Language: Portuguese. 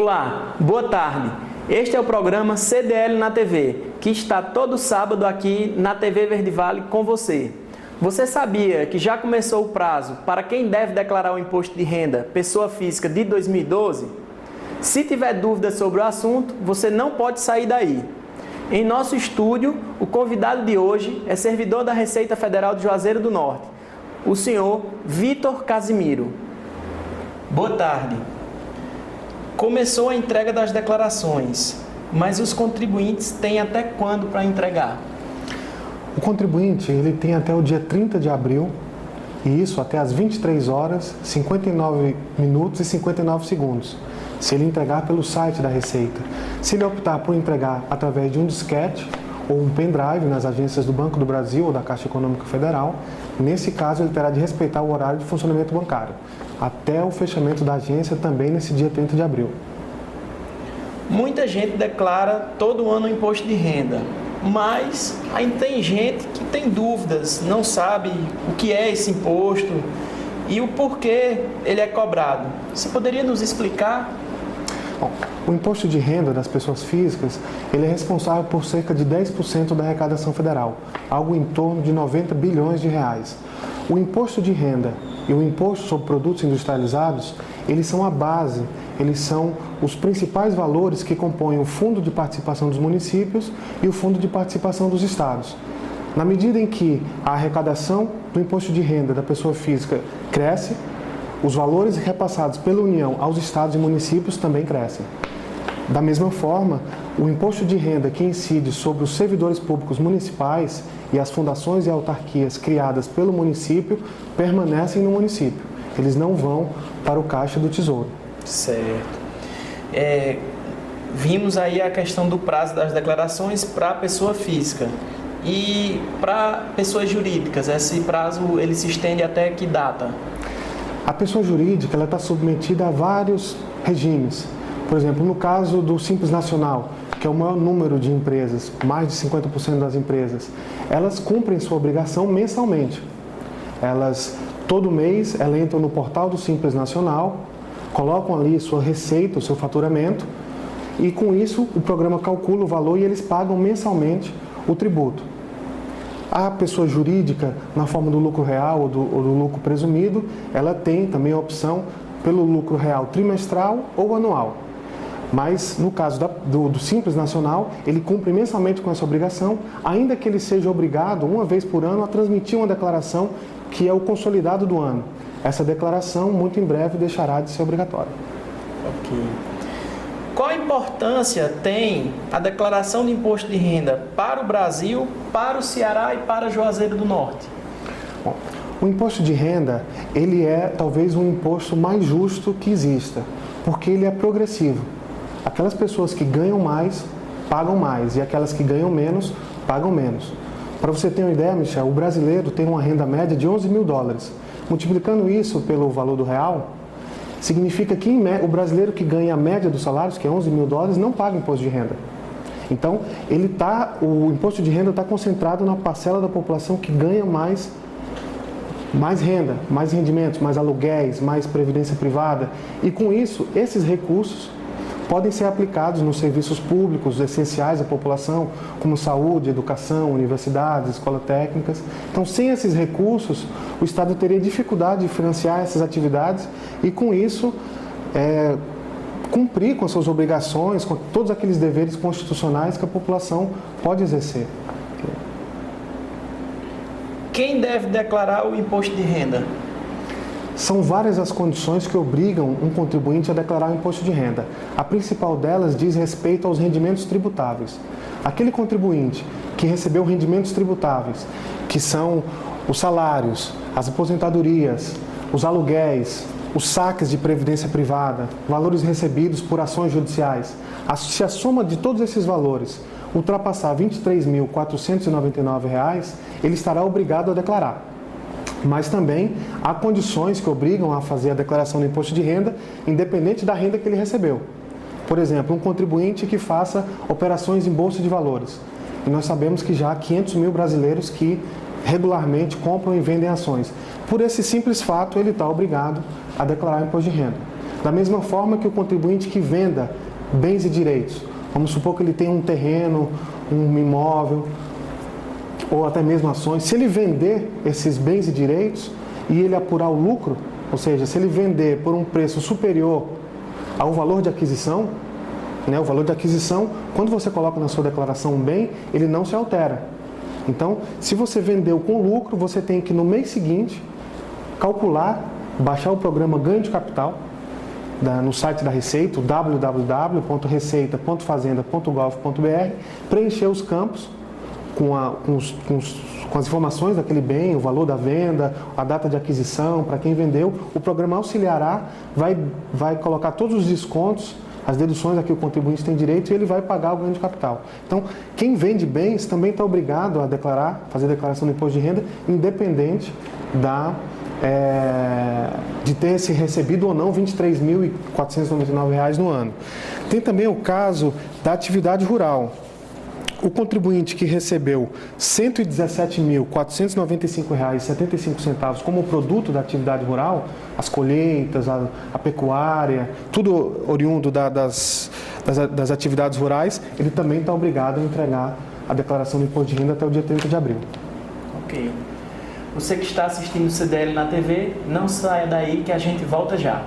Olá, boa tarde. Este é o programa CDL na TV, que está todo sábado aqui na TV Verde Vale com você. Você sabia que já começou o prazo para quem deve declarar o imposto de renda pessoa física de 2012? Se tiver dúvidas sobre o assunto, você não pode sair daí. Em nosso estúdio, o convidado de hoje é servidor da Receita Federal de Juazeiro do Norte, o senhor Vitor Casimiro. Boa tarde. Começou a entrega das declarações, mas os contribuintes têm até quando para entregar? O contribuinte ele tem até o dia 30 de abril, e isso até às 23 horas, 59 minutos e 59 segundos, se ele entregar pelo site da Receita. Se ele optar por entregar através de um disquete ou um pendrive nas agências do Banco do Brasil ou da Caixa Econômica Federal, nesse caso ele terá de respeitar o horário de funcionamento bancário, até o fechamento da agência também nesse dia 30 de abril. Muita gente declara todo ano o imposto de renda, mas ainda tem gente que tem dúvidas, não sabe o que é esse imposto e o porquê ele é cobrado. Você poderia nos explicar? Bom, o imposto de renda das pessoas físicas, ele é responsável por cerca de 10% da arrecadação federal, algo em torno de 90 bilhões de reais. O imposto de renda e o imposto sobre produtos industrializados, eles são a base, eles são os principais valores que compõem o fundo de participação dos municípios e o fundo de participação dos estados. Na medida em que a arrecadação do imposto de renda da pessoa física cresce, os valores repassados pela União aos estados e municípios também crescem. Da mesma forma, o imposto de renda que incide sobre os servidores públicos municipais e as fundações e autarquias criadas pelo município permanecem no município. Eles não vão para o caixa do Tesouro. Certo. Vimos aí a questão do prazo das declarações para a pessoa física. E para pessoas jurídicas, esse prazo ele se estende até que data? A pessoa jurídica ela está submetida a vários regimes. Por exemplo, no caso do Simples Nacional, que é o maior número de empresas, mais de 50% das empresas, elas cumprem sua obrigação mensalmente. Todo mês, elas entram no portal do Simples Nacional, colocam ali sua receita, o seu faturamento, e com isso o programa calcula o valor e eles pagam mensalmente o tributo. A pessoa jurídica, na forma do lucro real ou do lucro presumido, ela tem também a opção pelo lucro real trimestral ou anual. Mas, no caso do Simples Nacional, ele cumpre mensalmente com essa obrigação, ainda que ele seja obrigado, uma vez por ano, a transmitir uma declaração que é o consolidado do ano. Essa declaração, muito em breve, deixará de ser obrigatória. Ok. Qual a importância tem a declaração de imposto de renda para o Brasil, para o Ceará e para Juazeiro do Norte? Bom, o imposto de renda, ele é talvez o imposto mais justo que exista, porque ele é progressivo. Aquelas pessoas que ganham mais, pagam mais, e aquelas que ganham menos, pagam menos. Para você ter uma ideia, Michel, o brasileiro tem uma renda média de 11 mil dólares. Multiplicando isso pelo valor do real, significa que o brasileiro que ganha a média dos salários, que é 11 mil dólares, não paga imposto de renda. Então, o imposto de renda está concentrado na parcela da população que ganha mais renda, mais rendimentos, mais aluguéis, mais previdência privada. E com isso, esses recursos podem ser aplicados nos serviços públicos essenciais à população, como saúde, educação, universidades, escolas técnicas. Então, sem esses recursos, o Estado teria dificuldade de financiar essas atividades e, com isso, cumprir com as suas obrigações, com todos aqueles deveres constitucionais que a população pode exercer. Quem deve declarar o imposto de renda? São várias as condições que obrigam um contribuinte a declarar o imposto de renda. A principal delas diz respeito aos rendimentos tributáveis. Aquele contribuinte que recebeu rendimentos tributáveis, que são os salários, as aposentadorias, os aluguéis, os saques de previdência privada, valores recebidos por ações judiciais, se a soma de todos esses valores ultrapassar R$ 23.499, ele estará obrigado a declarar. Mas também há condições que obrigam a fazer a declaração do imposto de renda, independente da renda que ele recebeu. Por exemplo, um contribuinte que faça operações em bolsa de valores. E nós sabemos que já há 500 mil brasileiros que regularmente compram e vendem ações. Por esse simples fato, ele está obrigado a declarar imposto de renda. Da mesma forma que o contribuinte que venda bens e direitos, vamos supor que ele tem um terreno, um imóvel, ou até mesmo ações, se ele vender esses bens e direitos e ele apurar o lucro, ou seja, se ele vender por um preço superior ao valor de aquisição, né, o valor de aquisição, quando você coloca na sua declaração um bem, ele não se altera. Então, se você vendeu com lucro, você tem que no mês seguinte calcular, baixar o programa Ganho de Capital no site da Receita, www.receita.fazenda.gov.br, preencher os campos com as informações daquele bem, o valor da venda, a data de aquisição, para quem vendeu. O programa auxiliará, vai colocar todos os descontos, as deduções a que o contribuinte tem direito e ele vai pagar o ganho de capital. Então, quem vende bens também está obrigado a fazer declaração do imposto de renda, independente de ter se recebido ou não R$ 23.499 no ano. Tem também o caso da atividade rural. O contribuinte que recebeu R$ 117.495,75 como produto da atividade rural, as colheitas, a pecuária, tudo oriundo das atividades rurais, ele também está obrigado a entregar a declaração do imposto de renda até o dia 30 de abril. Ok. Você que está assistindo o CDL na TV, não saia daí que a gente volta já.